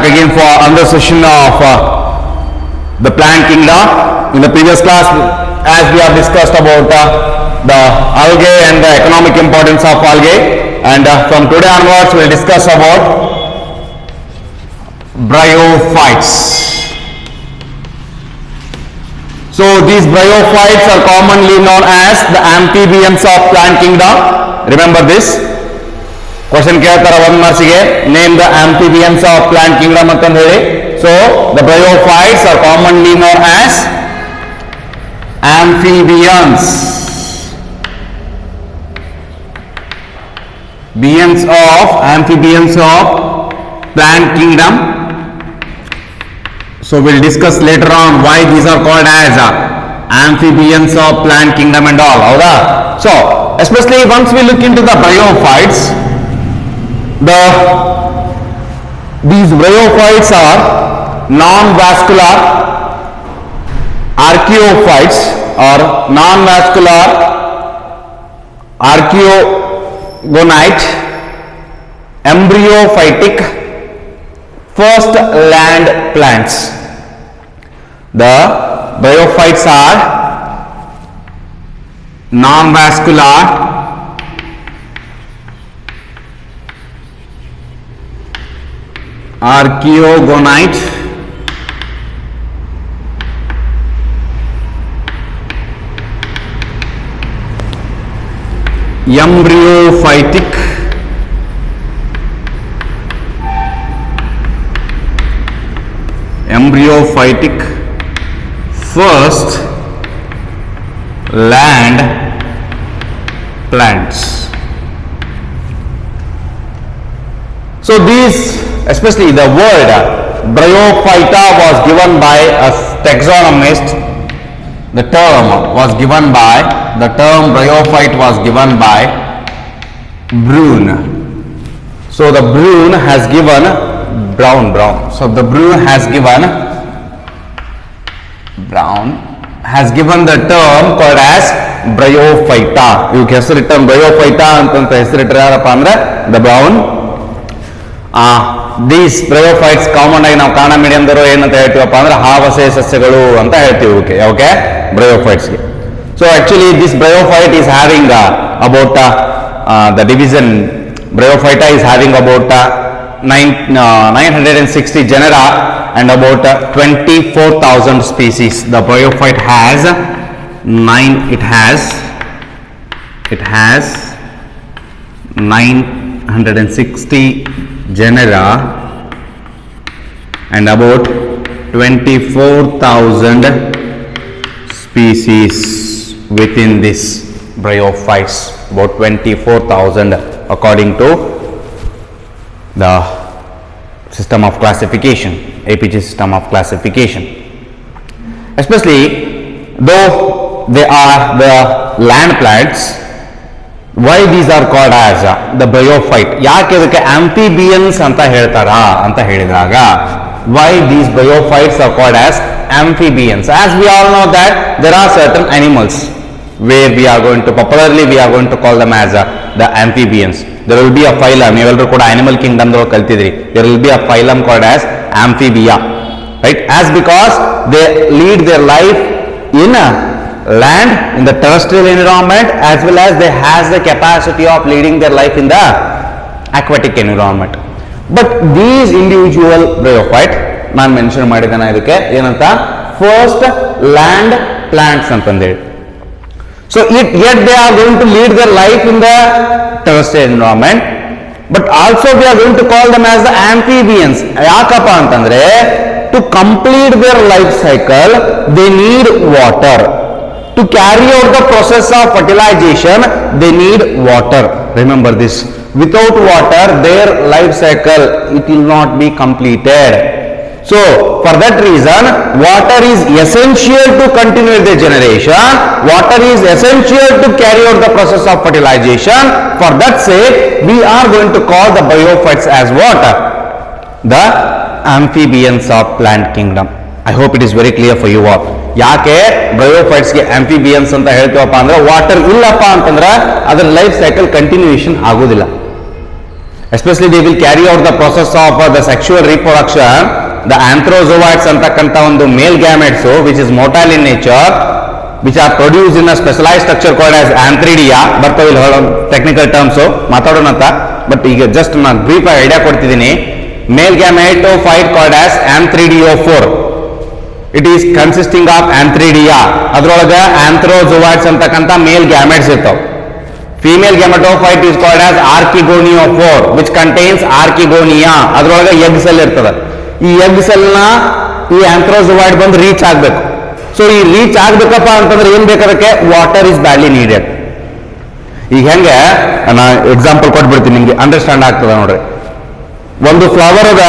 back again for another session of the plant kingdom. In the previous class, as we have discussed about the algae and the economic importance of algae, and from today onwards we will discuss about bryophytes. So these bryophytes are commonly known as the amphibians of plant kingdom. Remember this. Question ಕೇಳ್ತಾರ ಒಂದು ಮಾರ್ಕ್ಸಿಗೆ, name the amphibians of plant kingdom ಅಂತ ಹೇಳಿ. So the bryophytes are commonly known as amphibians. Amphibians of plant kingdom. So we'll discuss later on why these are called as amphibians of plant kingdom and all. Howda? So especially once we look into the bryophytes, these bryophytes are non-vascular archaeophytes or non-vascular archaeogonite embryophytic first land plants. The bryophytes are non-vascular archaeogonite embryophytic first land plants. So these, especially the word bryophyta was given by a taxonomist. The term bryophyte was given by Brun. So the Brun has given So the Brun has given the term called as bryophyta. ಇವಕ್ಕೆ ಹೆಸರಿಟ್ಟರೆ bryophyta ಅಂತ ಹೆಸರಿಟ್ಟರಾರಪ್ಪ ಅಂದ್ರೆ the Brown. These bryophytes common ಆಗಿ ನಾವು ಕನ್ನಡ ಮೀಡಿಯಂದವರು ಏನಂತ ಹೇಳ್ತೀವಪ್ಪ ಅಂದ್ರೆ ಹಾವಸೆ ಸಸ್ಯಗಳು ಅಂತ ಹೇಳ್ತೀವಿ. Okay bryophytes. So actually this bryophyte is having about the division bryophyta is having about 960 genera and about 24,000 species. The bryophyte has 960 genera and about 24,000 species within this bryophytes. About 24,000 according to the system of classification, APG system of classification. Especially though they are the land plants, why these are called as the bryophyte? ಯಾಕೆ ಇದಕ್ಕೆ amphibians ಅಂತ ಹೇಳ್ತಾರಾ ಅಂತ ಹೇಳಿದಾಗ, why these bryophytes are called as amphibians? As we all know that there are certain animals where we are going to popularly to call them as the amphibians. There will be a phylum. ನೀವೆಲ್ಲರೂ ಕೂಡ animal kingdom ಕಲ್ತಿದ್ರಿ. There will be a phylum called as amphibia, right? As because they lead their life in land, in the terrestrial environment, as well as they has the capacity of leading their life in the aquatic environment. But these individual bryophyte, ನಾನು mention ಮಾಡಿದ್ದೇನೆ ಇದಕ್ಕೆ ಏನಂತ, first land plants ಅಂತಂದೇಳಿ. So yet they are going to lead their life in the terrestrial environment, but also we are going to call them as the amphibians. ಯಾಕಪ್ಪ ಅಂತಂದ್ರೆ to complete their life cycle they need water. To carry out the process of fertilization they need water. Remember this. Without water their life cycle it will not be completed. So for that reason water is essential to continue the generation. Water is essential to carry out the process of fertilization. For that sake we are going to call the bryophytes as what? The amphibians of plant kingdom. I hope it is very clear for you all. ಯಾಕೆ bryophytes ಗೆ amphibians ಅಂತ ಹೇಳ್ತೀವಪ್ಪ ಅಂದ್ರೆ water ಇಲ್ಲಪ್ಪ ಅಂತಂದ್ರೆ ಅದರ life cycle continuation ಆಗೋದಿಲ್ಲ. Especially they will carry out the process of the sexual reproduction. The antherozoids ಅಂತಕ್ಕಂಥ ಒಂದು male gametes which is motile in nature, which are produced in a specialized structure called as antheridia. ಬರ್ತಾವಿಲ್ಲ technical terms ಮಾತಾಡೋಣ ಅಂತ, but ಈಗ just ನಾನು brief ಆಗಿ idea ಕೊಡ್ತಿದ್ದೀನಿ. Male gametophyte called as antheridiophore. It is consisting of antheridia. ಅದರೊಳಗೆ antherozoids ಅಂತಕ್ಕಂಥ male gametes ಇರ್ತಾವ. Female gametophyte is called as archegoniophore which contains archegonia. ಅದರೊಳಗೆ ಎಗ್ ಸೆಲ್ ಇರ್ತದೆ. ಈ ಎಗ್ ಸೆಲ್ನ ಈ ಆಂಥ್ರೋಜೋವಾಯ್ಡ್ ಬಂದು ರೀಚ್ ಆಗಬೇಕು. ಸೊ ಈ ರೀಚ್ ಆಗ್ಬೇಕಪ್ಪ ಅಂತಂದ್ರೆ ಏನ್ ಬೇಕಾದಕ್ಕೆ? Water is badly needed. ಈಗ ಹೆಂಗೆ ನಾ ಎಕ್ಸಾಂಪಲ್ ಕೊಟ್ಬಿಡ್ತೀನಿ, ನಿಮ್ಗೆ ಅಂಡರ್ಸ್ಟ್ಯಾಂಡ್ ಆಗ್ತದ ನೋಡ್ರಿ. ಒಂದು ಫ್ಲವರ್ ಅದ,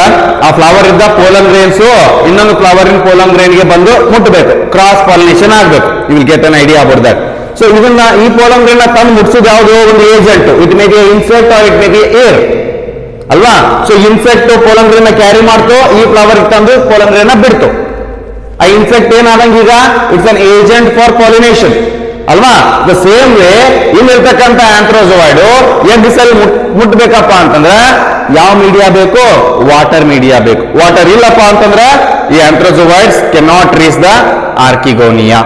ಆ ಫ್ಲವರ್ ಇದ್ದ ಪೋಲನ್ ಗ್ರೇನ್ಸ್ ಇನ್ನೊಂದು ಫ್ಲವರ್ ಇನ್ ಪೋಲನ್ ಗ್ರೇನ್ ಗೆ ಬಂದು ಮುಟ್ಟಬೇಕು, ಕ್ರಾಸ್ ಪಾಲಿನೇಷನ್ ಆಗ್ಬೇಕು. You will get an idea about that. So ಇದನ್ನ ಈ ಪೋಲನ್ ಗ್ರೇನ್ ತಂದು ಮುಟ್ಸೋದು ಯಾವುದೋ ಒಂದು agent. It may be insect or it may be air ಅಲ್ವಾ. So insect pollen grain carry ಮಾಡ್ತು, ಈ ಫ್ಲವರ್ ತಂದು ಪೋಲನ್ ಗ್ರೇನ್ ಬಿಡ್ತು. ಆ ಇನ್ಸೆಕ್ಟ್ ಏನಾದಂಗ ಈಗ it's an agent for pollination ಅಲ್ವಾ. ದ ಸೇಮ್ ವೇ ಇಲ್ಲಿರ್ತಕ್ಕಂಥ ಆಂಥ್ರೋಜೋವಾಯ್ಡ್ ಎಗ್ ಸೆಲ್ ಮುಟ್ಬೇಕಪ್ಪ ಅಂತಂದ್ರೆ ಯಾವ ಮೀಡಿಯಾ ಬೇಕು? ವಾಟರ್ ಮೀಡಿಯಾ ಬೇಕು. ವಾಟರ್ ಇಲ್ಲಪ್ಪ ಅಂತಂದ್ರೆ ಈ antherozoids can not reach the archegonia.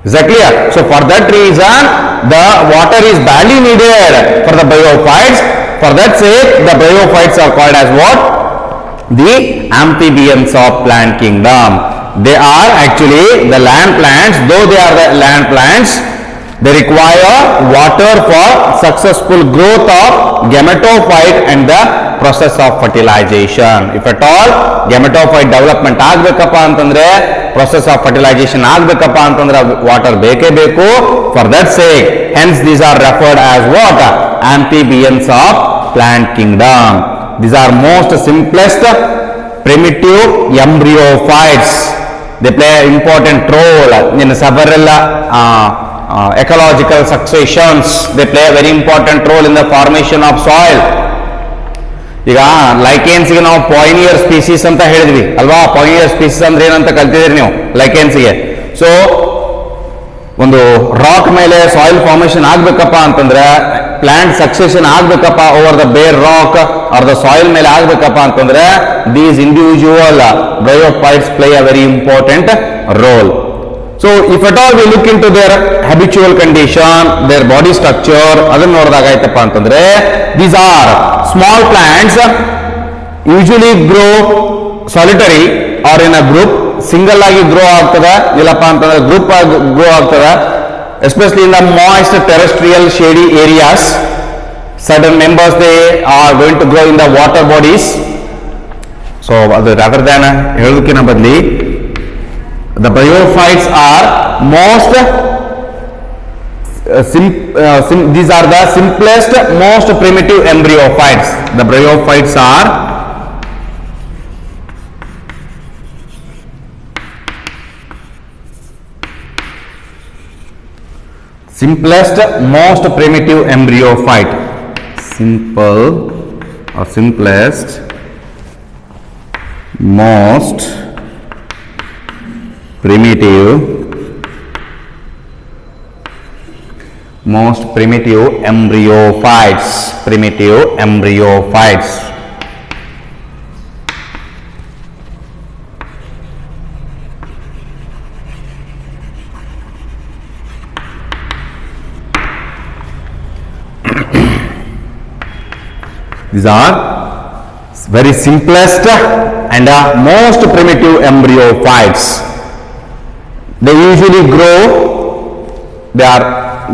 Is that clear? So for that reason the water is badly needed for the bryophytes. For that sake the bryophytes are called as what? The amphibians of plant kingdom. They are actually the land plants. Though they are the land plants, they require water for successful growth of gametophyte and the process of fertilization. If at all gametophyte development ಆಗ್ಬೇಕಪ್ಪ ಅಂತಂದ್ರೆ, process of fertilization ಆಗ್ಬೇಕಪ್ಪ ಅಂತಂದ್ರೆ water ಬೇಕೇ ಬೇಕು. For that sake, hence these are referred as what? Amphibians of plant kingdom. These are most simplest primitive embryophytes. They play an important role in several ecological successions. They play a very important role in the formation of soil. ಈಗ ಲೈಕೆನ್ಸ್ಗೆ ನಾವು ಪಾಯಿನಿಯರ್ species ಅಂತ ಹೇಳಿದ್ವಿ ಅಲ್ವಾ. ಪಾಯಿನಿಯರ್ species ಅಂದ್ರೆ ಏನಂತ ಕಲ್ತಿದ್ರಿ ನೀವು ಲೈಕೆನ್ಸ್ಗೆ. ಸೊ ಒಂದು ರಾಕ್ ಮೇಲೆ ಸಾಯಿಲ್ ಫಾರ್ಮೇಶನ್ ಆಗ್ಬೇಕಪ್ಪ ಅಂತಂದ್ರೆ, ಪ್ಲಾಂಟ್ ಸಕ್ಸೆಷನ್ ಆಗ್ಬೇಕಪ್ಪ over the bare rock or the soil ಮೇಲೆ ಆಗ್ಬೇಕಪ್ಪ ಅಂತಂದ್ರೆ, these individual bryophytes play a very important role. So if at all we look into their habitual condition, their body structure, ಅದನ್ನ ನೋಡಿದಾಗ ಆಯ್ತಪ್ಪ ಅಂತಂದ್ರೆ, these are small plants usually grow solitary or in a group. Single ಆಗಿ grow ಆಗ್ತದ, ಇಲ್ಲಪ್ಪ ಅಂತಂದ್ರೆ group ಆಗಿ grow ಆಗ್ತದ. Especially in the moist terrestrial shady areas. Certain members they are going to grow in the water bodies. So rather than ಹೇಳೋದಕ್ಕಿಂತ ಬದಲಿ the bryophytes are most these are the simplest, most primitive embryophytes. The bryophytes are simplest, most primitive embryophyte. Simple or simplest, most primitive embryophytes. Primitive embryophytes. These are very simplest and most primitive embryophytes. They usually grow.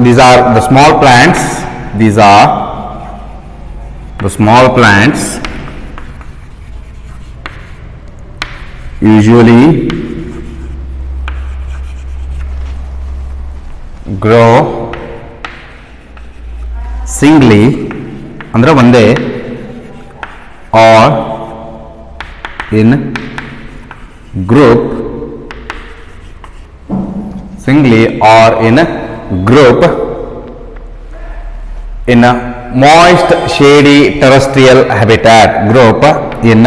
These are the small plants. These are the small plants. Usually grow singly, andre ಒಂದೇ, or in group, singly or in group, in a moist shady terrestrial habitat. Group in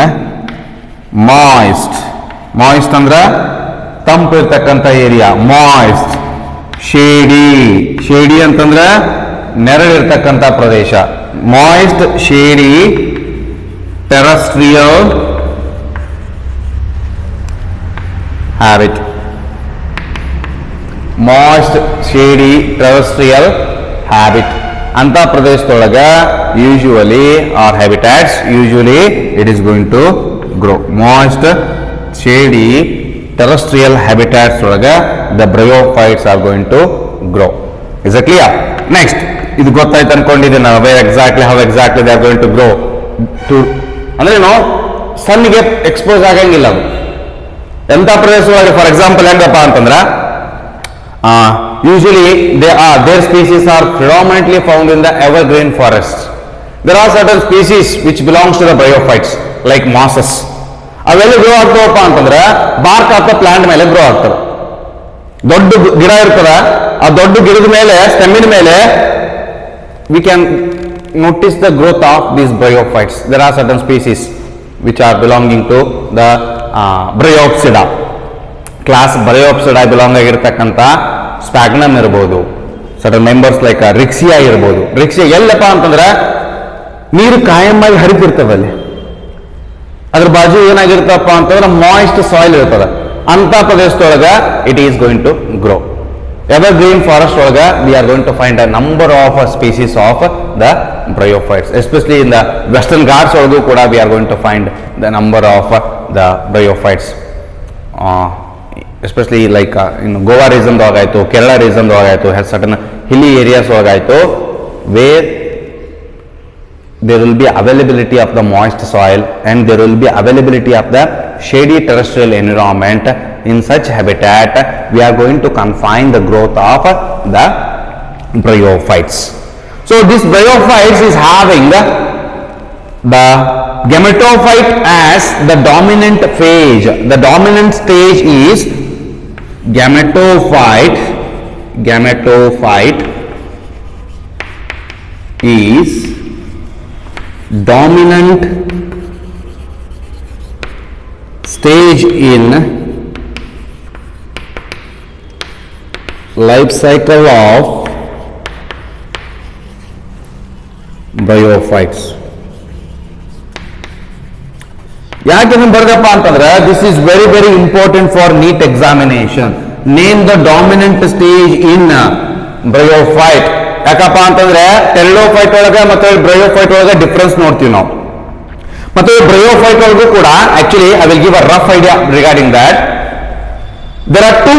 moist ಅಂದ್ರೆ ತಂಪು ಇರ್ತಕ್ಕಂಥ area. Moist, shady ಅಂತಂದ್ರೆ ನೆರಳಿರ್ತಕ್ಕಂಥ ಪ್ರದೇಶ, moist shady terrestrial habit, moist shady terrestrial habit ಅಂತ ಪ್ರದೇಶದೊಳಗ usually or habitats usually it is going to grow. Moist shady terrestrial habitats ಒಳಗ the bryophytes are going to grow. Is a clear? Next, ಇದು ಗೊತ್ತಾಯ್ತು ಅನ್ಕೊಂಡಿದ್ದೀನಿ ನಾವು, where exactly how exactly they are going to grow to ಅಂದ್ರೆ ಏನೋ ಸನ್ನಿಗೆ expose ಆಗಂಗಿಲ್ಲ ಅದು. ಎಂಥ ಪ್ರದೇಶದೊಳಗೆ ಫಾರ್ ಎಕ್ಸಾಂಪಲ್ ಹೆಂಗಪ್ಪ ಅಂತಂದ್ರ usually their species are predominantly found in the evergreen forests. There are certain species which belongs to the bryophytes like mosses. ಅವೆಲ್ಲ grow ಆಗ್ತಾವಪ್ಪ ಅಂತಂದ್ರೆ ಬಾರ್ಕ್ ಆಗ್ತಾ ಪ್ಲಾಂಟ್ ಮೇಲೆ ಗ್ರೋ ಆಗ್ತದೆ. ದೊಡ್ಡ ಗಿಡ ಇರ್ತದ, ಆ ದೊಡ್ಡ ಗಿಡದ ಮೇಲೆ ಸ್ಟೆಮ್ಮಿನ ಮೇಲೆ we can notice the growth of these bryophytes. There are certain species which are belonging to the Bryopsida class. Bryopsida belong ಆಗಿರ್ತಕ್ಕಂಥ ಸ್ಪ್ಯಾಗ್ನಮ್ ಇರ್ಬೋದು, ಸರ್ಟನ್ ಮೆಂಬರ್ಸ್ ಲೈಕ್ ರಿಕ್ಸಿಯಾ ಇರ್ಬೋದು. ರಿಕ್ಸಿಯಾ ಎಲ್ಲಪ್ಪ ಅಂತಂದ್ರೆ ನೀರು ಕಾಯಮ್ಮಾಗಿ ಹರಿತಿರ್ತವಲ್ಲಿ, ಅದ್ರ ಬಾಜು ಏನಾಗಿರ್ತಪ್ಪ ಅಂತಂದ್ರೆ ಮಾಯಿಸ್ಟ್ ಸಾಯಿಲ್ ಇರ್ತದೆ. ಅಂತ ಪ್ರದೇಶದೊಳಗ it is going to grow. Evergreen forest ಒಳಗ we are going to find a number of species of the bryophytes. Especially in the Western Ghats ಒಳಗೂ ಕೂಡ we are going to find the number of the bryophytes. Especially like ಇನ್ನು ಗೋವಾ ರೀಸನ್ದೊಳಗಾಯ್ತು, ಕೇರಳ ರೀಸನ್ದೊಳಗಾಯ್ತು, certain hilly areas ಒಳಗಾಯ್ತು, where there will be availability of the moist soil and there will be availability of the shady terrestrial environment. In such habitat we are going to confine the growth of the bryophytes. So this bryophytes is having the gametophyte as the dominant phase. The dominant stage is gametophyte is dominant stage in life cycle of bryophytes. ಯಾಕೆ ಬರ್ದಪ್ಪ ಅಂತಂದ್ರೆ this is very very important for NEET examination. Name the dominant stage in bryophyte. ಯಾಕಪ್ಪ ಅಂತಂದ್ರೆ pteridophyte ಒಳಗೆ ಮತ್ತೆ bryophyte ಒಳಗೆ difference ನೋಡ್ತೀವಿ ನಾವು. ಮತ್ತೆ ಬ್ರಯೋಫೈಟ್ ಒಳಗೂ ಕೂಡ actually I will give a rough idea regarding that. There are two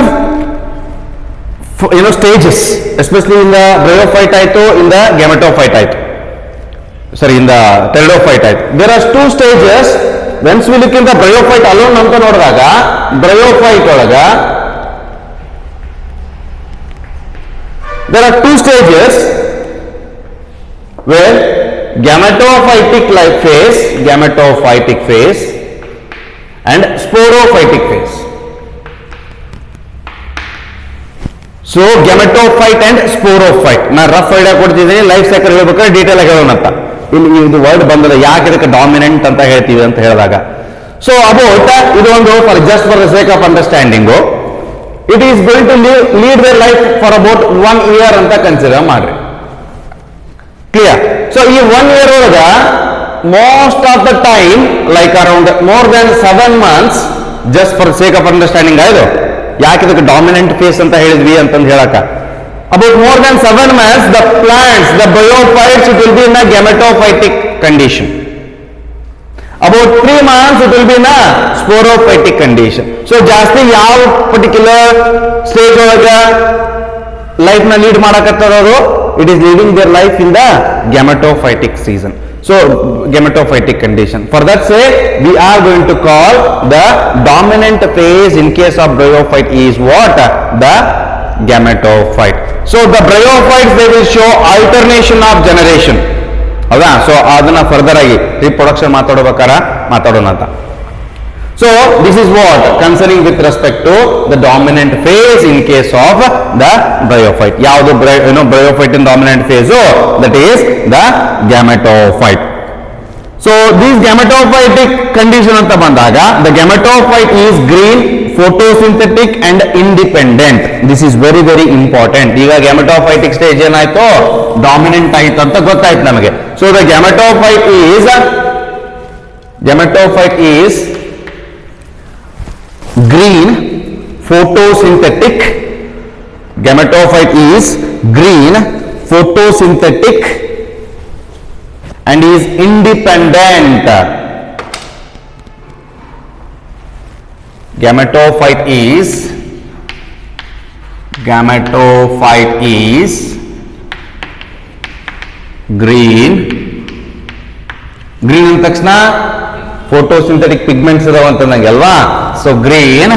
stages, especially in the bryophyte ಆಯ್ತು, ಇನ್ ದ ಗ್ಯಾಮೆಟೋಫೈಟ್ ಆಯ್ತು, ಸರಿ ಇನ್ ದ ಟೆರಿಡೋಫೈಟ್ ಆಯ್ತು. There are two stages. Whence we look in the bryophyte alone ಅಂತ ನೋಡಿದಾಗ bryophyte ಒಳಗ there are two stages where gametophytic phase and sporophytic phase. So gametophyte and sporophyte ನಾ rough idea ಕೊಡ್ತಿದ್ದೀನಿ, life cycle ಹೇಳ್ಬೇಕಾದ್ರೆ detail ಆಗಿ ಹೇಳೋಣ ಅಂತ. ಇಲ್ಲಿ ಇದು ವರ್ಡ್ ಬಂದದ ಯಾಕೆ ಇದಕ್ಕೆ ಡಾಮಿನೆಂಟ್ ಅಂತ ಹೇಳ್ತೀವಿ ಅಂತ ಹೇಳಿದಾಗ, ಸೊ ಅಬೌಟ್ ಇದು ಒಂದು just for the sake of understanding, it is going to lead their life for about 1 year ಅಂತ ಕನ್ಸಿಡರ್ ಮಾಡ್ರಿ. ಕ್ಲಿಯರ್? ಸೊ ಈ 1 year ಒಳಗ most of the time like around more than 7 months, just for sake of understanding ಆಯ್ತು ಯಾಕೆ ಇದಕ್ಕೆ dominant face ಅಂತ ಹೇಳಿದ್ವಿ ಅಂತಂದು ಹೇಳಕ. about more than 7 months the plants, the bryophytes, it will be in a gametophytic condition. About 3 months it will be in a sporophytic condition. So ಜಾಸ್ತಿ ಯಾವ particular stage ಒಳಗ ಲೈಫ್ ನ ಲೀಡ್ ಮಾಡಕತ್ತದವರು, it is leading their life in the gametophytic season. So gametophytic condition. For that say we are going to call the dominant phase in case of bryophyte is what? The gametophyte. So the bryophytes, they will show alternation of generation. ಹೌದಾ? So ಅದನ್ನ further ಆಗಿ reproduction ಮಾತಾಡೋಣ ಅಂತ. So this is what concerning with respect to the dominant phase in case of the bryophyte. ಯಾವುದು bryophyte in dominant phase? That is the gametophyte. So this gametophytic condition ಅಂತ ಬಂದಾಗ the gametophyte is green photosynthetic and independent. This is very very important. ಈಗ gametophytic stage ಏನಾಯ್ತು, dominant ಆಯ್ತು ಅಂತ ಗೊತ್ತಾಯ್ತು ನಮಗೆ. So the gametophyte is green photosynthetic. Gametophyte is green photosynthetic and is independent. Gametophyte is green ಅಂದ ತಕ್ಷಣ photosynthetic pigments ಇದಾವ ಅಂತಂದಂಗೆ ಅಲ್ವಾ. So green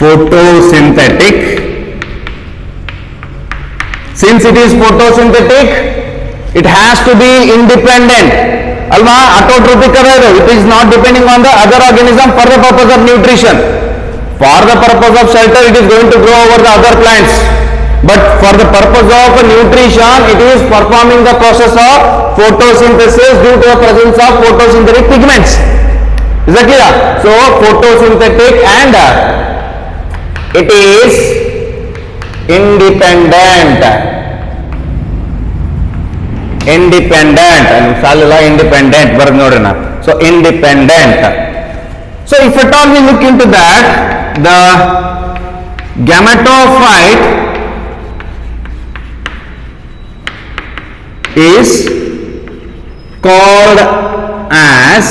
photosynthetic. Since it is photosynthetic, it has to be independent. Alva, autotrophic array. It is not depending on the other organism for the purpose of nutrition. For the purpose of shelter, it is going to grow over the other plants. But for the purpose of nutrition, it is performing the process of photosynthesis due to the presence of photosynthetic pigments. Is that clear? So, photosynthetic and it is independent. Independent. So, independent. So, if at all we look into that, the gametophyte is called as,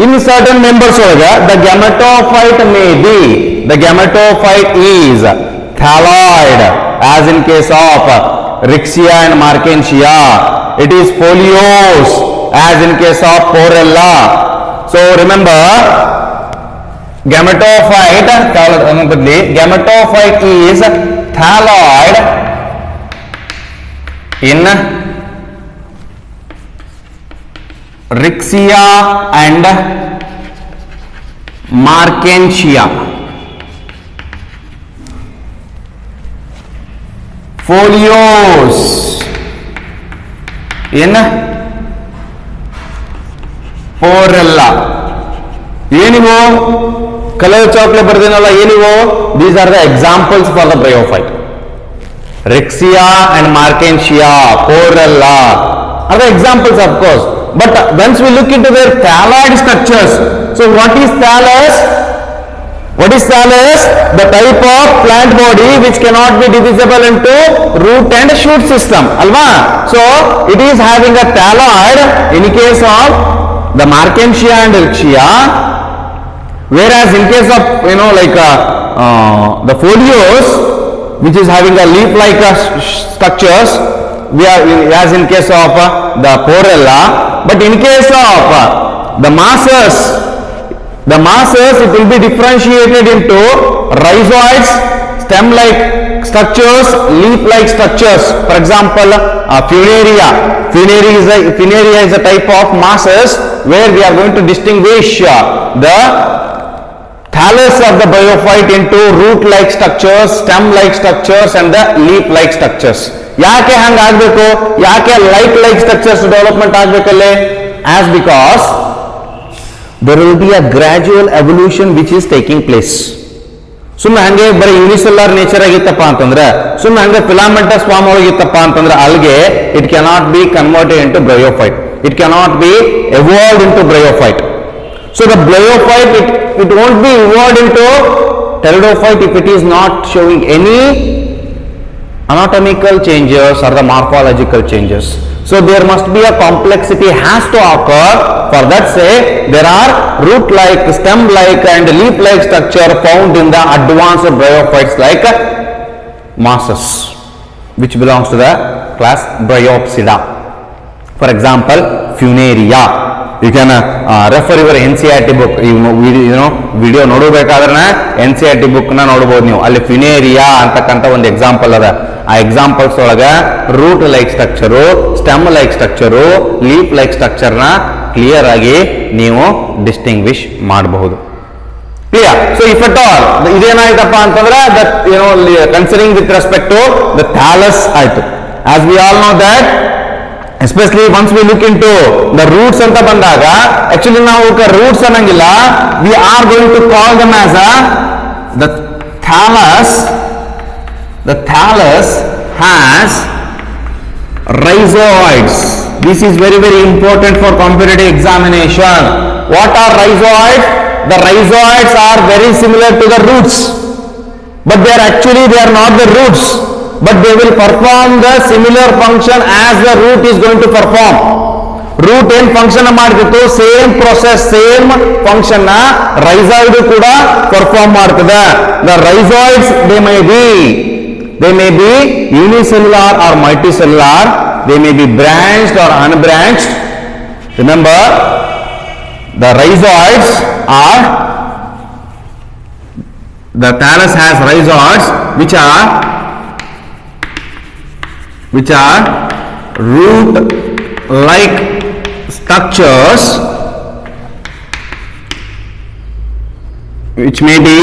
in certain members the gametophyte may be, the gametophyte is thalloid, as in case of Rixia and Markensia. It is foliose, as in case of Porella. So remember, gametophyte is thalloid in Rixia and Markensia. Foliose in Porella. ಏನಿವು colour ಚಾಕ್ಲೆ ಬರ್ದೇನಲ್ಲ, ಏನಿವು? These are the examples for the bryophyte. Rixia and Markensia, Porella are the examples, of course. But once we look into their thalloid structures, so what is thallus? What is thallus? The type of plant body which cannot be divisible into root and shoot system. Alva? So it is having a thalloid in case of the Markensia and Rixia, whereas in case of the foliose, which is having a leaf-like structures, as in case of the Porella. But in case of the masses, it will be differentiated into rhizoids, stem-like structures, leaf-like structures. For example, Funaria. Funaria is a type of masses where we are going to distinguish the thallus of the bryophyte into root-like structures, stem-like structures and the leaf-like structures. ಯಾಕೆ ಹಂಗ ಆಗಬೇಕು? ಯಾಕೆ like structures development ಆಗಬೇಕಲ್ಲೇ? As because there will be a gradual evolution which is taking place. ಸುಮ್ಮನೆ ಹಂಗೆ ಬರೀ unicellular nature ಆಗಿತ್ತಪ್ಪ ಅಂತಂದ್ರೆ, ಸುಮ್ಮನೆ ಹಂಗೆ ಫಿಲಾಮೆಂಟಸ್ ಫಾರ್ಮ್ ಆಗಿತ್ತಪ್ಪ ಅಂತಂದ್ರೆ algae it cannot be converted into bryophyte. It cannot be evolved into bryophyte. So the bryophyte, it won't be evolved into pteridophyte if it is not showing any anatomical changes or the morphological changes. So there must be a complexity has to occur. For that say there are root-like, stem-like and leaf-like structure found in the advanced bryophytes like mosses, which belongs to the class Bryopsida. For example, Funaria. You can refer your NCERT book. Video ನೋಡಬೇಕಾದ್ರೆ NCERT book ನ ನೋಡಬಹುದು ನೀವು. ಅಲ್ಲಿ ಫಿನೇರಿಯಾ ಅಂತಕ್ಕಂಥ ಒಂದು example ಅದ. ಆ examples ಒಳಗೆ root like structure, stem like structure, leaf like ಸ್ಟ್ರಕ್ಚರ್ನ ಕ್ಲಿಯರ್ ಆಗಿ ನೀವು ಡಿಸ್ಟಿಂಗ್ವಿಶ್ ಮಾಡಬಹುದು. Clear? So if at all ಇದೇನಾಯ್ತಪ್ಪ ಅಂತಂದ್ರೆ that considering with respect to the thallus ಆಯ್ತು. As we all know that Especially once we look into the roots anta bandaga, actually now roots annangilla, we are going to call them as the thallus. The thallus has rhizoids. This is very important for competitive examination. What are rhizoids? The rhizoids are very similar to the roots, but they are not the roots, but they will perform the similar function as the root is going to perform. Root ಏನು function ಮಾಡ್ತಿತ್ತು, same process same function ನ rhizoid ಕೂಡ perform ಮಾಡ್ತದೆ. The rhizoids they may be unicellular or multicellular, they may be branched or unbranched. Remember, the rhizoids are, the thallus has rhizoids which are root like structures which may be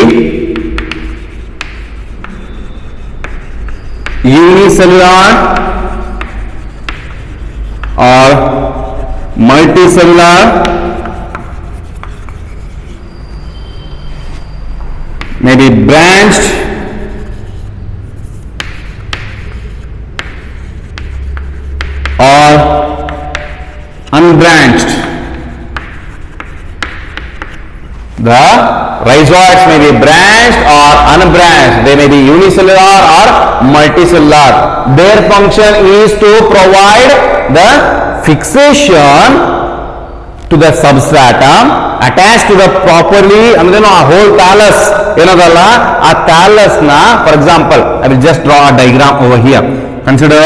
unicellular or multicellular, may be branched or unbranched. The rhizoids may be branched or unbranched. They may be unicellular or multicellular. Their function is to provide the fixation to the substratum attached to the properly, a whole thallus. A thallus na, for example, I will just draw a diagram over here. Consider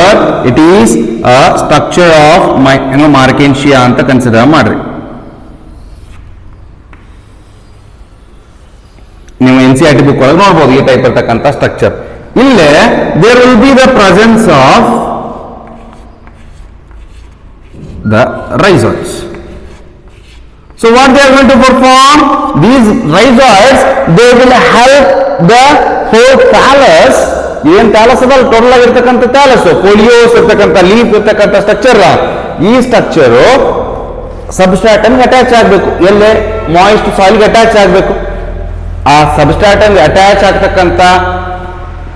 it is a structure of Markensia anta consider madri. ನೀವು NCERT book ಒಳಗೆ ನೋಡಬಹುದು ಈ type ಇರತಕ್ಕಂತ structure. ಇಲ್ಲೇ there will be the presence of the rhizoids. So what they are going to perform? These rhizoids, they will help the whole thallus. ಏನು thallus ಅದಲ್ಲ, total ಆಗಿರ್ತಕ್ಕಂಥ thallus, ಪೋಲಿಯೋಸ್ ಇರ್ತಕ್ಕಂಥ ಲೀಫ್ ಇರ್ತಕ್ಕಂಥ ಸ್ಟ್ರಕ್ಚರ್, ಈ ಸ್ಟ್ರಕ್ಚರು ಸಬ್ಸ್ಟ್ರಾಟಮ್ಗೆ ಅಟ್ಯಾಚ್ ಆಗಬೇಕು. ಎಲ್ಲೇ moist ಸಾಯಿಲ್ಗೆ attach ಆಗಬೇಕು. ಆ ಸಬ್ಸ್ಟ್ರಾಟಮ್ಗೆ ಅಟ್ಯಾಚ್ ಆಗ್ತಕ್ಕಂಥ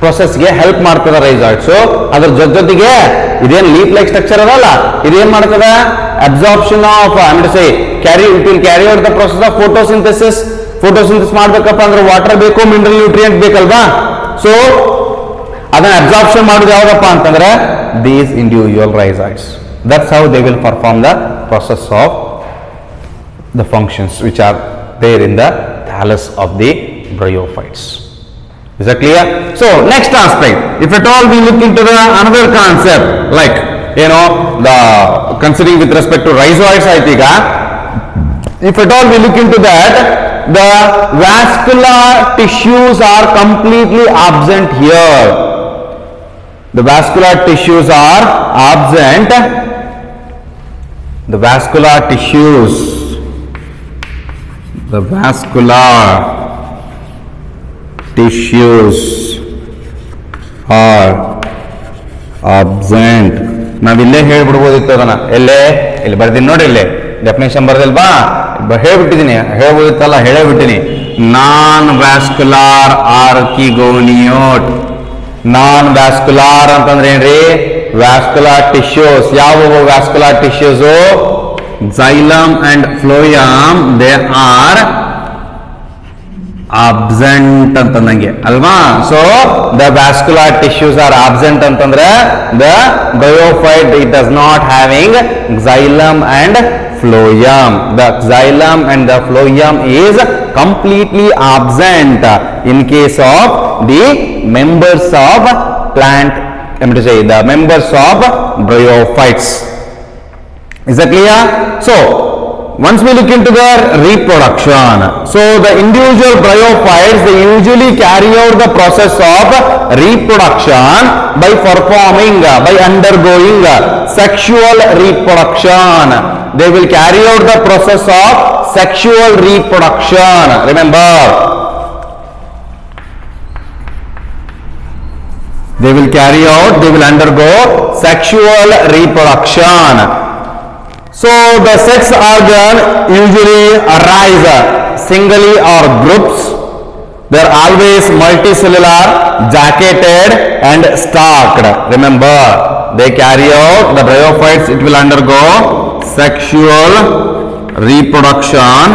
ಪ್ರೊಸೆಸ್ಗೆ ಹೆಲ್ಪ್ ಮಾಡ್ತದೆ ರೈಸಾಯ್ಡ್ಸ್. ಅದ್ರ ಜೊತೆಗೆ ಇದೇನು ಲೀಫ್ ಲೈಕ್ ಸ್ಟ್ರಕ್ಚರ್ ಅದಲ್ಲ, ಇದೇನ್ ಮಾಡ್ತದೆ, absorption of carry out the process of photosynthesis. Photosynthesis ಮಾಡ್ಬೇಕಪ್ಪ ಅಂದ್ರೆ ವಾಟರ್ ಬೇಕು, ಮಿನರಲ್ ನ್ಯೂಟ್ರಿಯೆಂಟ್ ಬೇಕಲ್ವಾ. ಸೊ ಅದನ್ನ ಅಬ್ಸಾರ್ಪ್ಷನ್ ಮಾಡೋದು ಯಾವ್ದಪ್ಪ ಅಂತಂದ್ರೆ these individual rhizoids. That's how they will perform the process of the functions which are there in the thallus of the bryophytes. Is that clear? So next aspect, if at all we look into the another concept, like the considering with respect to rhizoids, I think if at all we look into that, the vascular tissues are completely absent here. The vascular tissues are absent. The vascular tissues, the vascular tissues are absent. ನಾವಿಲ್ಲೇ ಹೇಳ್ಬಿಡ್ಬೋದಿತ್ತು ಅದನ್ನ. ಇಲ್ಲಿ ಬರ್ತೀನಿ ನೋಡಿ, ಇಲ್ಲೇ definition ಬರ್ದಿಲ್ವಾ, ಹೇಳ್ಬಿಟ್ಟಿದ್ದೀನಿ, ಹೇಳ್ಬೋದಿತ್ತಲ್ಲ, ಹೇಳೇಬಿಟ್ಟಿನಿ. Non vascular archegoniate. Non vascular ಅಂತಂದ್ರೆ ಏನ್ರಿ, ವ್ಯಾಸ್ಕುಲಾರ್ ಟಿಶ್ಯೂಸ್. ಯಾವ vascular tissues? xylem and phloem, they are absent ಅಂತಂದಂಗೆ ಅಲ್ವಾ. So the vascular tissues are absent ಅಂತಂದ್ರೆ the bryophyte, it does not having xylem and phloem. The xylem and the phloem is completely absent in case of the members of plant, the members of bryophytes. Is that clear? So once we look into their reproduction, so the individual bryophytes, they usually carry out the process of reproduction by undergoing sexual reproduction. They will carry out the process of sexual reproduction. Remember, They will carry out, they will undergo sexual reproduction. So the sex organ usually arise singly or groups. They are always multicellular, jacketed and stalked. Remember, they carry out the bryophytes, it will undergo sexual reproduction.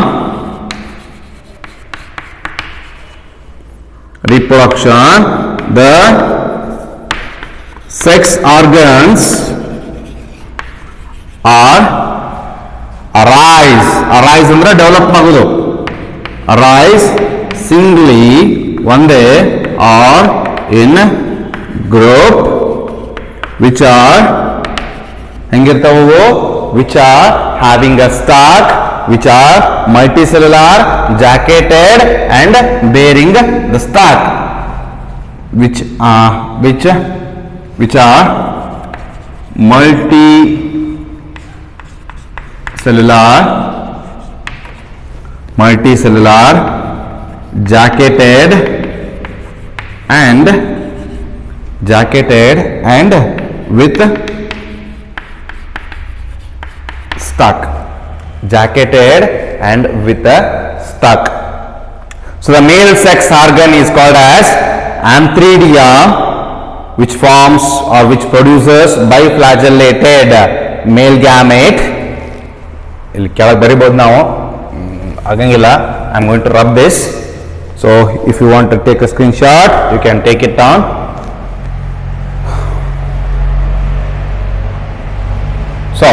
The sex organs are arise ಅಂದ್ರೆ develop ಆಗೋದು, arise singly ಒಂದೇ or in group which are ಹೆಂಗಿರ್ತಾವು, which are having a stalk, which are multicellular, jacketed and bearing the stalk, which are multicellular, jacketed and with stalk. Jacketed and with a stalk. So the male sex organ is called as antheridia, which forms or which produces biflagellated male gamete. ಇಲ್ಲಿ ಕೆಳಗೆ ಬರಿಬಹುದು ನಾವು, ಆಗಂಗಿಲ್ಲ. I am going to rub this. So if you want to take a screenshot, you can take it down. So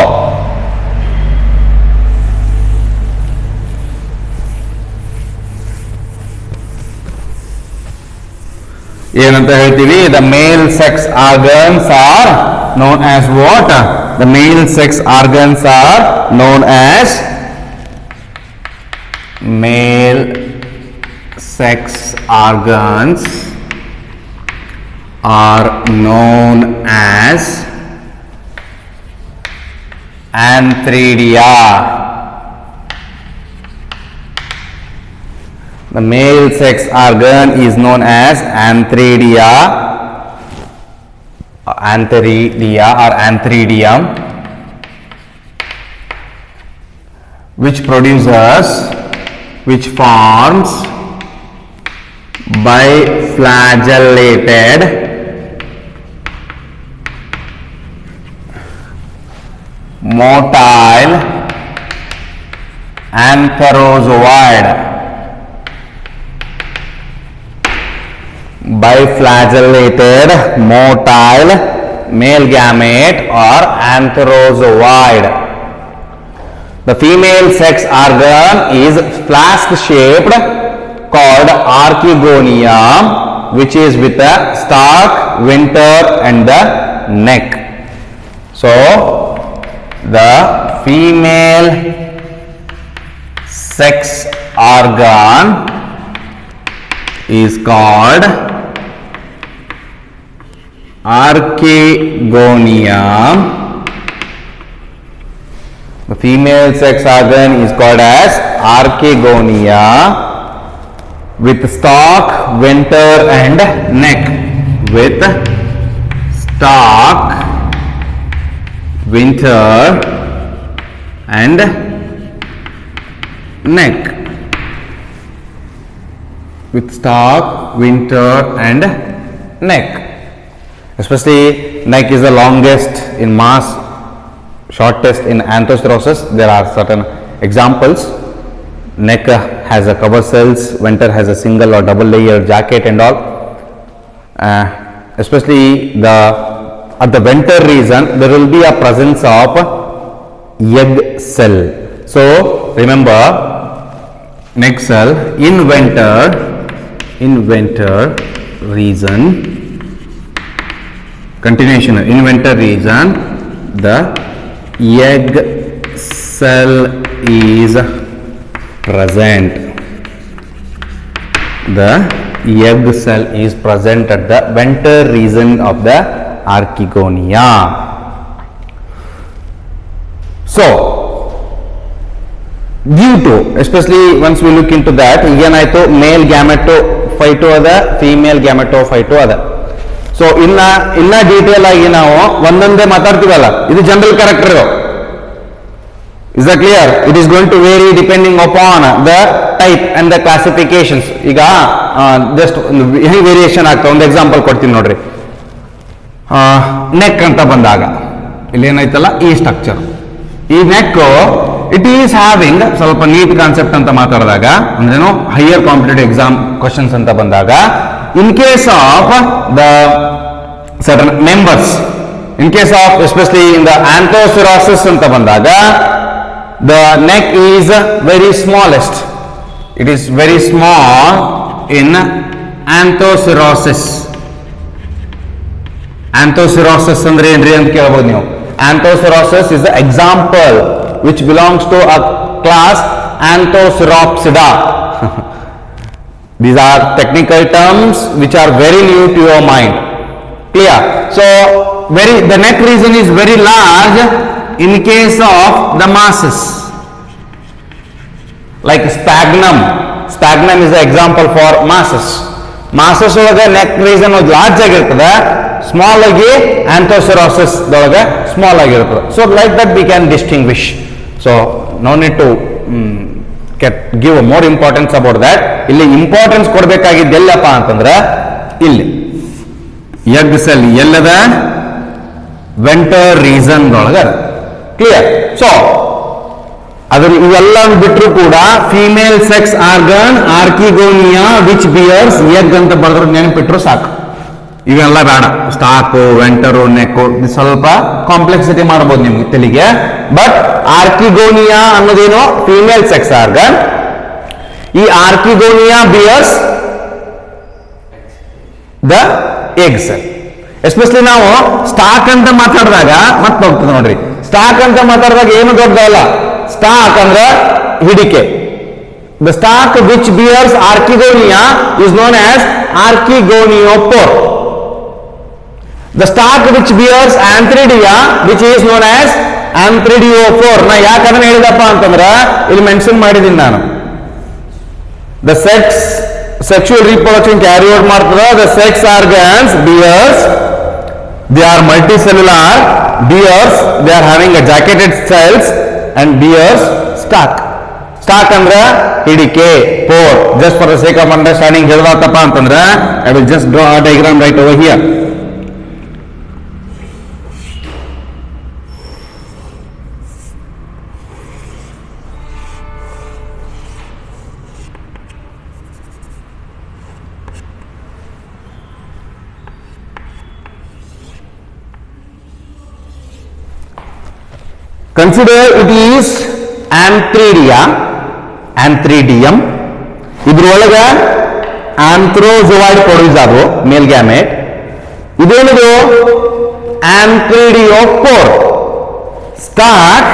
ಏನಂತ ಹೇಳ್ತೀವಿ, the male sex organs are known as what? The male sex organs are known as male sex organs are known as antheridia. The male sex organ is known as antheridia or antheridium, which forms biflagellated motile antherozoid. Biflagellated motile male gamete or antherozoid. The female sex organ is flask shaped, called archegonium, which is with a stalk, venter and the neck. So the female sex organ is called archegonium. The female sex organ is called as archegonia with stalk, venter and neck. With stalk, venter and neck. With stalk, venter and neck. Especially neck is the longest in mass, shortest in Anthocerosus. There are certain examples. Neck has a cover cells, venter has a single or double layer jacket and all. Especially at the venter region there will be a presence of egg cell. So remember, neck cell in venter region, continuation in venter region, the egg cell is present. The egg cell is present at the venter region of the archegonia. So due to, especially once we look into that, again I thought male gametophyte ಅದ, female gametophyte ಅದ. So ಇನ್ನ detail ಆಗಿ ನಾವು ಒಂದೊಂದೇ ಮಾತಾಡ್ತೀವಲ್ಲ, ಇದು general character. Is the clear? It is going to vary depending upon the type and the classifications. ಈಗ just ಹೆಂಗ್ ವೇರಿಯೇಷನ್ ಆಗ್ತವೆ ಒಂದು ಎಕ್ಸಾಂಪಲ್ ಕೊಡ್ತೀನಿ ನೋಡ್ರಿ. ನೆಕ್ ಅಂತ ಬಂದಾಗ ಇಲ್ಲಿ ಏನಾಯ್ತಲ್ಲ ಈ ಸ್ಟ್ರಕ್ಚರ್, ಈ ನೆಕ್ ಇಟ್ ಈಸ್ ಹ್ಯಾವಿಂಗ್ ಸ್ವಲ್ಪ ನೀಟ್ ಕಾನ್ಸೆಪ್ಟ್ ಅಂತ ಮಾತಾಡಿದಾಗ ಅಂದ್ರೇನು ಹೈಯರ್ ಕಾಂಪಿಟೇಟಿವ್ ಎಕ್ಸಾಮ್ ಕ್ವಶನ್ಸ್ ಅಂತ ಬಂದಾಗ, in case of the certain members, in case of especially in the Anthoceros ಅಂತ ಬಂದಾಗ the neck is very smallest. It is very small in anthocerasis. Anthocerasis ಅಂದ್ರೆ ಏನ್ರಿ ಅಂತ ಕೇಳಬಹುದು ನೀವು. Anthocerasis is the example which belongs to a class Anthoceropsida. These are technical terms which are very new to your mind. Clear? So the neck region is very large in case of the masses, like sphagnum. Sphagnum is the example for masses. Masses ಒಳಗೆ neck region large ಆಗಿರ್ತದೆ, small ಆಗಿ anthocerosis ಒಳಗೆ small ಆಗಿರ್ತದೆ. So like that we can distinguish. So no need to give more importance about that. ಇಲ್ಲಿ importance ಕೊಡಬೇಕಾಗಿದ್ದು ಎಲ್ಲಪ್ಪ ಅಂತಂದ್ರೆ ಇಲ್ಲಿ ಎಗ್ ಸೆಲ್ ಎಲ್ಲದ ವೆಂಟರ್ ರೀಸನ್ ಒಳಗೆ. ಕ್ಲಿಯರ್? ಸೊ ಅದ್ರ ಇವೆಲ್ಲ ಬಿಟ್ಟರು ಕೂಡ female sex organ archegonia which bears egg ಅಂತ ಬರೆದ್ರು ನೆನಪಿಟ್ರು ಸಾಕು. ಇವೆಲ್ಲ ಬೇಡ. ಸ್ಟಾಕು, ವೆಂಟರು, ನೆಕ್ಕು ಸ್ವಲ್ಪ ಕಾಂಪ್ಲೆಕ್ಸಿಟಿ ಮಾಡಬಹುದು ನಿಮ್ಗೆ ತೆಲಿಗೆ. ಬಟ್ ಆರ್ಕಿಗೋನಿಯಾ ಅನ್ನೋದೇನು ಫೀಮೇಲ್ ಸೆಕ್ಸ್ ಆರ್ಗನ್. ಈ archegonia bears the eggs. Especially ನಾವು ಸ್ಟಾಕ್ ಅಂತ ಮಾತಾಡಿದಾಗ ಮತ್ತೆ ಹೋಗ್ತದೆ ನೋಡ್ರಿ. ಸ್ಟಾಕ್ ಅಂತ ಮಾತಾಡಿದಾಗ ಏನು ದೊಡ್ಡದಲ್ಲ. ಸ್ಟಾಕ್ ಅಂದ್ರೆ ಹಿಡಿಕೆ. The stalk which bears archegonia is known as archegoniophore. The stalk which bears antheridia which is known as antheridiophore. ನಾ ಯಾಕಂದ್ರೆ ಹೇಳಿದಪ್ಪ ಅಂತಂದ್ರೆ ಇಲ್ಲಿ ಮೆನ್ಷನ್ ಮಾಡಿದ್ದೀನಿ ನಾನು. ದ sexual reproduction carry out ಮಾಡ್ತದೆ. The sex organs bears, they are multicellular bears, they are having a jacketed cells and bears stalk. Stalk ಅಂದ್ರೆ ಹಿಡಿಕೆ, pore. Just for the sake of understanding ಹೇಳ್ದಪ್ಪ ಅಂತಂದ್ರೆ I will just draw a diagram right over here. Consider it is anthridium. ಇದ್ರೊಳಗೆ ಆಂಥ್ರೋಜೋಯಿಡ್ produce ಆದವು male gamete. ಇದೇನಿದು antheridiophore. Stalk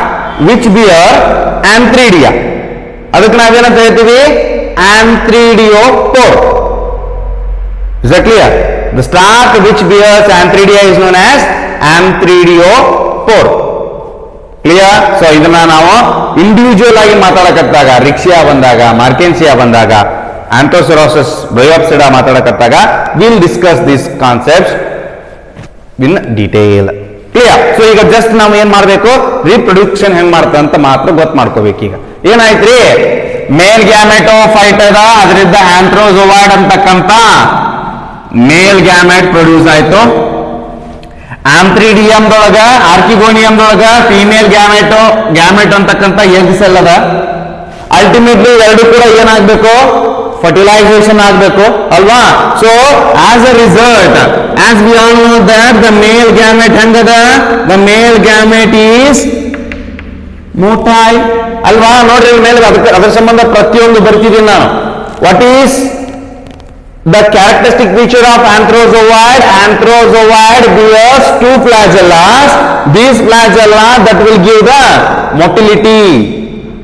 which bear antheridia. ಅದಕ್ಕೆ ನಾವೇನಂತ ಹೇಳ್ತೀವಿ? Antheridiophore. Is that clear? The stalk which bears anthridia is known as anthrediopore. Clear? So ಇದನ್ನ ನಾವು individual ಆಗಿ ಮಾತಾಡಕತ್ತಾಗ, ರಿಕ್ಸಿಯಾ ಬಂದಾಗ, ಮಾರ್ಕೆನ್ಸಿಯಾ ಬಂದಾಗ, ಆಂಥೋಸೆರಾಸಿಸ್, ಬ್ರಯೋಪ್ಸಿಡಾ ಮಾತಾಡಕತ್ತಾಗ will discuss this concepts in detail. Clear? So ಈಗ ಜಸ್ಟ್ ನಾವು ಏನ್ ಮಾಡ್ಬೇಕು, ರೀಪ್ರೊಡ್ಯೂಕ್ಷನ್ ಹೆಂಗ್ ಮಾಡ್ತಾ ಅಂತ ಮಾತ್ರ ಗೊತ್ತು ಮಾಡ್ಕೋಬೇಕು. ಈಗ ಏನಾಯ್ತ್ರಿ, ಮೇಲ್ ಗ್ಯಾಮೆಟೋ ಫೈಟ್ ಅದ, ಅದರಿಂದ ಆಂಥ್ರೋಜೋವಾಯ್ಡ್ ಅಂತಕ್ಕಂತ ಮೇಲ್ ಗ್ಯಾಮೆಟ್ ಪ್ರೊಡ್ಯೂಸ್ ಆಯ್ತು. ಆಂಥ್ರಿಡಿಯಂದೊಳಗ, ಆರ್ಕಿಗೋನಿಯಂದೊಳಗ ಫೀಮೇಲ್ ಗ್ಯಾಮೆಟ್ ಅಂತಕ್ಕಂಥ ಎಗ್ ಸೆಲ್ ಅದ. ಅಲ್ಟಿಮೇಟ್ಲಿ ಎರಡು ಕೂಡ ಏನಾಗ್ಬೇಕು, ಫರ್ಟಿಲೈಸೇಷನ್ ಆಗ್ಬೇಕು ಅಲ್ವಾ? So as a result, as we all know that the male gamete ಹೆಂಗದ, the male gamete is motile ಅಲ್ವಾ? ನೋಡ್ರಿ ಮೇಲೆ ಅದರ ಸಂಬಂಧ ಪ್ರತಿಯೊಂದು ಬರ್ತಿದ್ದೀನಿ ನಾನು. What is the characteristic feature of anthrozoid? Anthrozoid bears two flagellas. These flagella that will give the motility,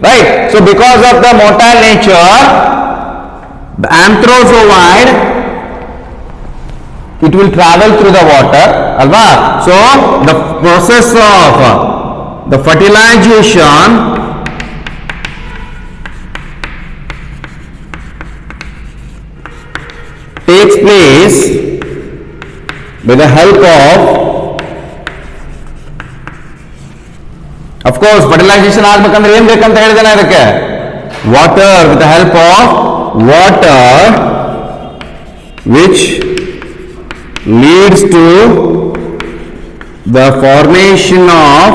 right? So because of the motile nature, the anthrozoid, it will travel through the water alva. So the process of the fertilization takes place with the help of course fertilization ಆಗ್ಬೇಕಂದ್ರೆ ಏನ್ ಬೇಕಂತ ಹೇಳಿದಾನೆ ಅದಕ್ಕೆ water, with the help of water which leads to the formation of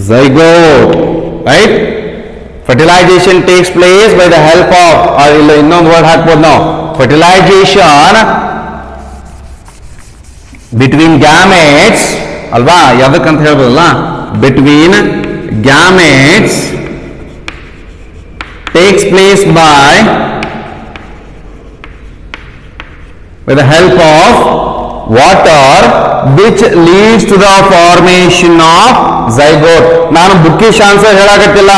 zygote, right? Fertilization takes place by the help of, or ಇನ್ನೊಂದು word ಹಾಕ್ಬೋದು ನಾವು, fertilization between gametes ಅಲ್ವಾ, ಯಾವ್ದಕ್ಕಂತ ಹೇಳ್ಬೋದಲ್ಲ, between gametes takes place by with the help of water which leads to the formation of zygote. ನಾನು bookish answer ಹೇಳಾಕತ್ತಿಲ್ಲ,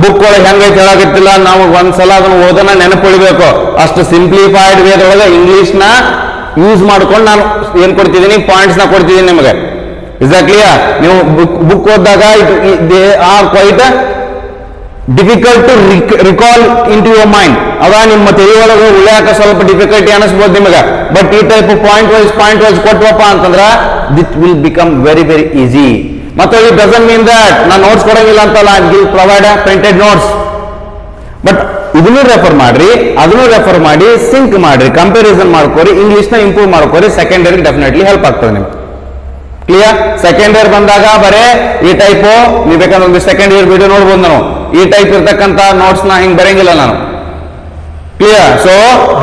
book ಒಳಗೆ ಹೆಂಗೈತೆ ಹೇಳಾಕತ್ತಿಲ್ಲ, ನಾವು ಒಂದ್ಸಲ ಅದನ್ನು ಓದೋಣ ನೆನಪುಳಿಬೇಕು. ಅಷ್ಟು ಸಿಂಪ್ಲಿಫೈಡ್ ವೇದೊಳಗೆ ಇಂಗ್ಲಿಷ್ ನ ಯೂಸ್ ಮಾಡ್ಕೊಂಡು ನಾನು ಏನ್ ಕೊಡ್ತಿದ್ದೀನಿ, ಪಾಯಿಂಟ್ಸ್ ನ ಕೊಡ್ತಿದ್ದೀನಿ ನಿಮಗೆ. Is that clear? ನೀವು ಬುಕ್ ಓದಿದಾಗ they are quite difficult to recall in to your mind. ಅದ ನಿಮ್ಮ ತೆರೆಯೊಳಗೆ ಉಳಿಯಾಕ ಸ್ವಲ್ಪ ಡಿಫಿಕಲ್ಟಿ ಅನಿಸ್ಬೋದು ನಿಮಗೆ. ಬಟ್ ಈ ಟೈಪ್ ಪಾಯಿಂಟ್ ವೈಸ್ ಕೊಟ್ಟವಪ್ಪ ಅಂತಂದ್ರೆ that will become very very easy. ಮತ್ತೆ ಇಟ್ ಡಸಂಟ್ ಮೀನ್ ದಟ್ ನಾನು ನೋಟ್ಸ್ ಕೊಡಂಗಿಲ್ಲ ಅಂತಲ್ಲ, will provide printed notes. But ಇದನ್ನು ರೆಫರ್ ಮಾಡ್ರಿ, ಅದನ್ನು ರೆಫರ್ ಮಾಡಿ ಸಿಂಕ್ ಮಾಡ್ರಿ, ಕಂಪ್ಯಾರಿಸನ್ ಮಾಡ್ಕೋರಿ, ಇಂಗ್ಲಿಷ್ ನ ಇಂಪ್ರೂವ್ ಮಾಡ್ಕೋರಿ. ಸೆಕೆಂಡ್ ಇಯರ್ ಡೆಫಿನೆಟ್ಲಿ ಹೆಲ್ಪ್ ಆಗ್ತದೆ ನಿಮ್ಗೆ. ಕ್ಲಿಯರ್? ಸೆಕೆಂಡ್ ಇಯರ್ ಬಂದಾಗ ಬರೇ ಈ ಟೈಪ್ ನೀವು ಬೇಕಂದ್ರೆ ಒಂದು ಸೆಕೆಂಡ್ ಇಯರ್ ವಿಡಿಯೋ ನೋಡ್ಬೋದು. ನಾವು ಈ ಟೈಪ್ ಇರ್ತಕ್ಕಂಥ ನೋಟ್ಸ್ ನ ಹಿಂಗ್ ಬರಂಗಿಲ್ಲ ನಾನು. Clear? So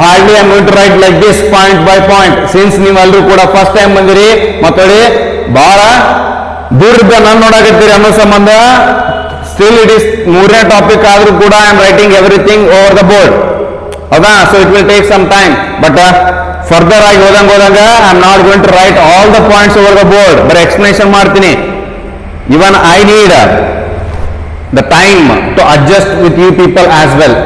hardly I going to write like this point by point. Since ನೀವೆಲ್ಲರೂ ಕೂಡ ಫಸ್ಟ್ ಟೈಮ್ ಬಂದಿರಿ, ಮತ್ತೊಡಿ ಬಹಳ ದೂರದ ನಾನು ನೋಡಾಕತ್ತೀರಿ ಅನ್ನೋ ಸಂಬಂಧ ಸ್ಟಿಲ್ ಇಟ್ ಇಸ್ ಮೂರನೇ ಟಾಪಿಕ್ ಆದ್ರೂ ಕೂಡ I am writing everything over the board. ಹೌದಾ? So it will take some time. But further ಆಗಿ ಹೋದಂಗ I am not going to write all the points over the board, ಬರೀ explanation ಮಾಡ್ತೀನಿ. Even I need the time to adjust with you people as well.